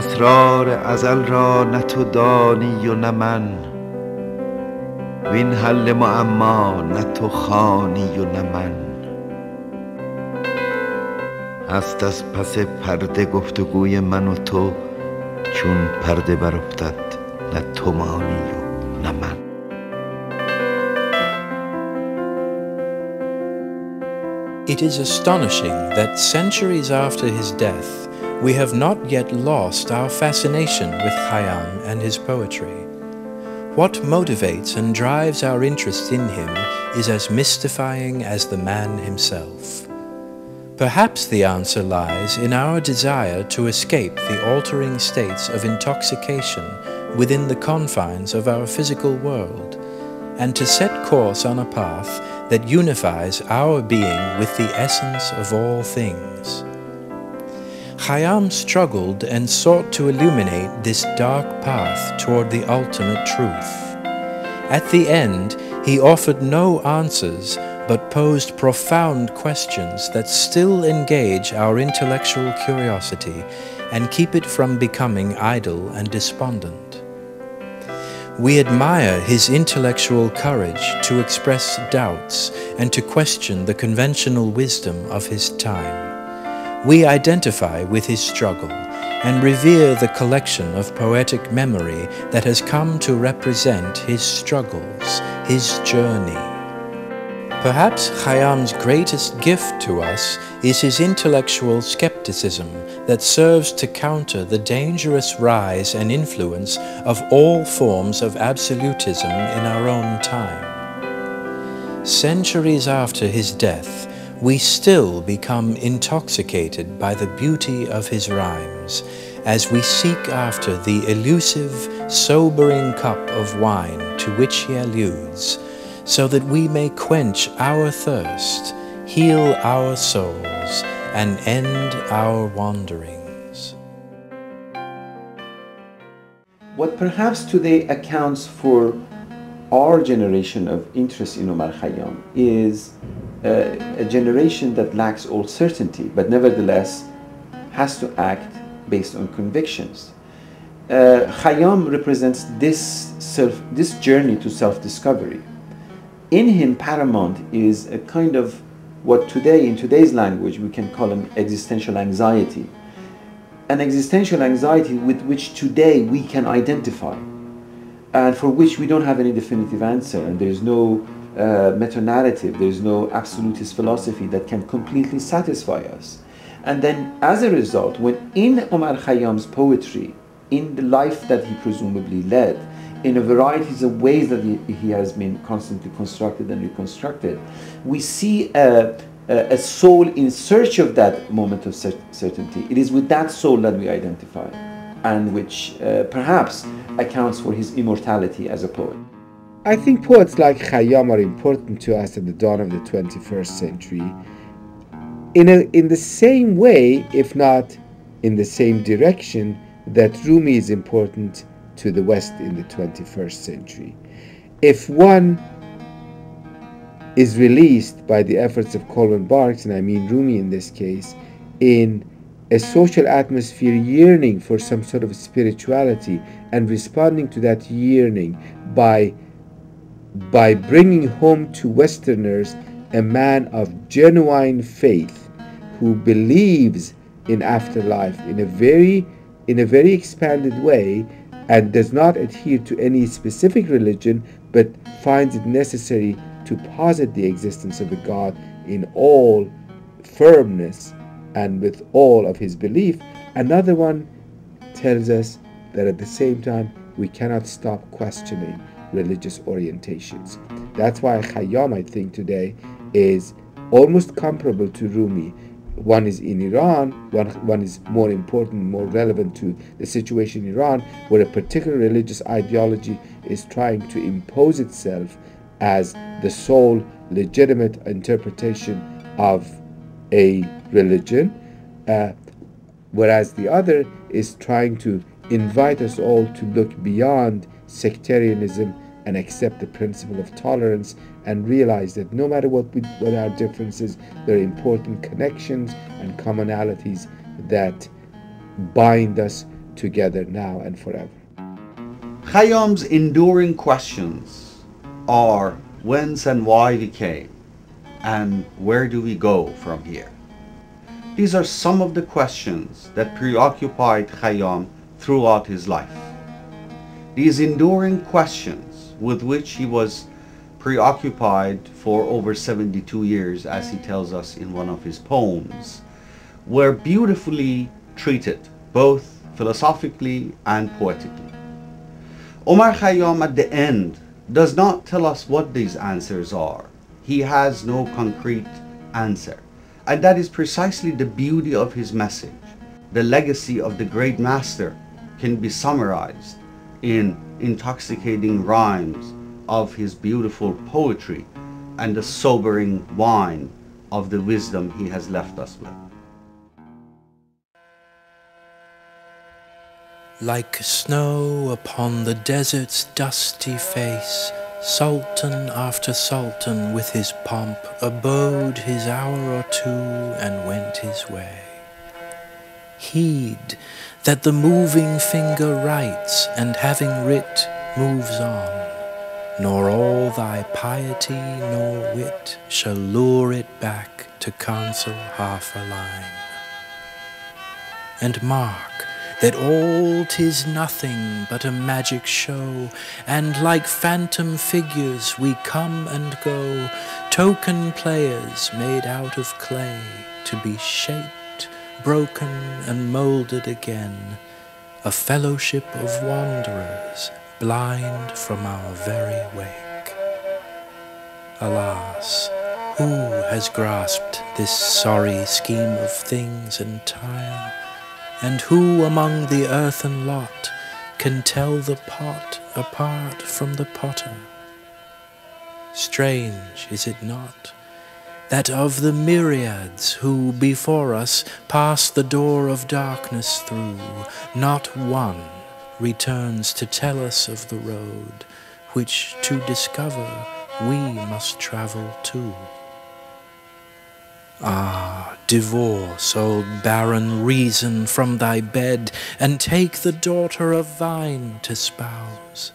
اسرار ازل را نه تو دانی و نه من، وین حل معما نه تو خوانی و نه من. هست از پس پرده گفتگوی من و تو، چون پرده برافتد نه تو مانی و نه من. It is astonishing that centuries after his death, we have not yet lost our fascination with Khayyam and his poetry. What motivates and drives our interest in him is as mystifying as the man himself. Perhaps the answer lies in our desire to escape the altering states of intoxication within the confines of our physical world, and to set course on a path that unifies our being with the essence of all things. Khayyam struggled and sought to illuminate this dark path toward the ultimate truth. At the end, he offered no answers, but posed profound questions that still engage our intellectual curiosity and keep it from becoming idle and despondent. We admire his intellectual courage to express doubts and to question the conventional wisdom of his time. We identify with his struggle and revere the collection of poetic memory that has come to represent his struggles, his journey. Perhaps Khayyam's greatest gift to us is his intellectual skepticism that serves to counter the dangerous rise and influence of all forms of absolutism in our own time. Centuries after his death, we still become intoxicated by the beauty of his rhymes as we seek after the elusive, sobering cup of wine to which he alludes, so that we may quench our thirst, heal our souls, and end our wanderings. What perhaps today accounts for our generation of interest in Omar Khayyam is a generation that lacks all certainty, but nevertheless has to act based on convictions. Khayyam represents this journey to self-discovery. In him, paramount is a kind of what today, in today's language, we can call an existential anxiety. An existential anxiety with which today we can identify, and for which we don't have any definitive answer, and there's no meta-narrative, there's no absolutist philosophy that can completely satisfy us. And then, as a result, when in Omar Khayyam's poetry, in the life that he presumably led, in a variety of ways that he has been constantly constructed and reconstructed, we see a soul in search of that moment of certainty. It is with that soul that we identify, and which perhaps accounts for his immortality as a poet. I think poets like Khayyam are important to us at the dawn of the 21st century in the same way, if not in the same direction, that Rumi is important to the West in the 21st century. If one is released by the efforts of Coleman Barks, and I mean Rumi in this case, in a social atmosphere yearning for some sort of spirituality and responding to that yearning by bringing home to Westerners a man of genuine faith who believes in afterlife in a very expanded way and does not adhere to any specific religion, but finds it necessary to posit the existence of a God in all firmness and with all of his belief. Another one tells us that at the same time we cannot stop questioning religious orientations. That's why Khayyam, I think, today is almost comparable to Rumi. One is in Iran, one is more important, more relevant to the situation in Iran, where a particular religious ideology is trying to impose itself as the sole legitimate interpretation of a religion, whereas the other is trying to invite us all to look beyond sectarianism and accept the principle of tolerance and realize that no matter what our differences, there are important connections and commonalities that bind us together now and forever. Khayyam's enduring questions are whence and why we came, and where do we go from here? These are some of the questions that preoccupied Khayyam throughout his life. These enduring questions with which he was preoccupied for over 72 years, as he tells us in one of his poems, were beautifully treated, both philosophically and poetically. Omar Khayyam at the end does not tell us what these answers are. He has no concrete answer. And that is precisely the beauty of his message. The legacy of the great master can be summarized in intoxicating rhymes of his beautiful poetry and the sobering wine of the wisdom he has left us with. Like snow upon the desert's dusty face, Sultan after sultan with his pomp abode his hour or two and went his way. Heed that the moving finger writes, and having writ moves on, nor all thy piety nor wit shall lure it back to cancel half a line. And mark that all 'tis nothing but a magic show, and like phantom figures we come and go, token players made out of clay, to be shaped, broken and moulded again, a fellowship of wanderers, blind from our very wake. Alas, who has grasped this sorry scheme of things entire? And who among the earthen lot can tell the pot apart from the potter? Strange, is it not, that of the myriads who before us passed the door of darkness through, not one returns to tell us of the road which to discover we must travel too? Ah, divorce, old barren reason, from thy bed, and take the daughter of thine to spouse.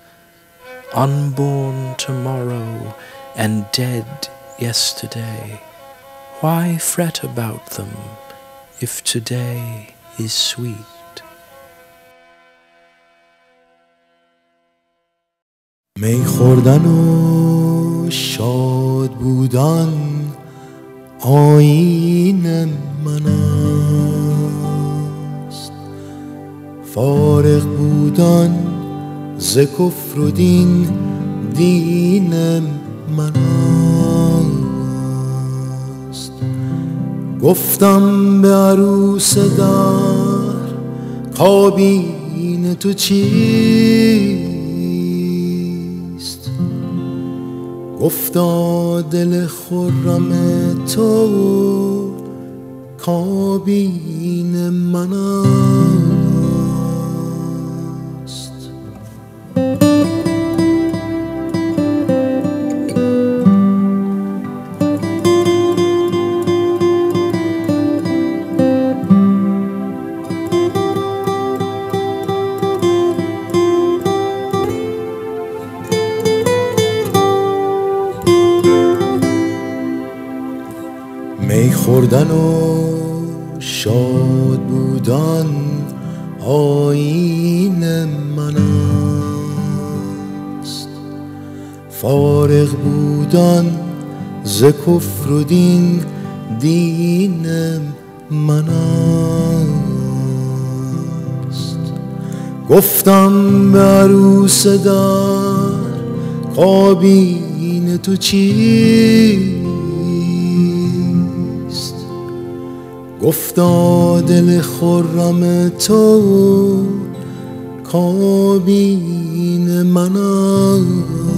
Unborn tomorrow and dead yesterday, why fret about them if today is sweet? می خوردن و شاد بودن آیین من است، فارغ بودن ز کفر و دین من است. گفتم به عروس در کابین تو چیست؟ گفتا دل خرم تو کابین من است. می خوردن و شاد بودن آیین من است، فارغ بودن ز کفر و دین من است. گفتم به عروس در کابین تو چیست؟ گفتا دل خرم تو کابین من است.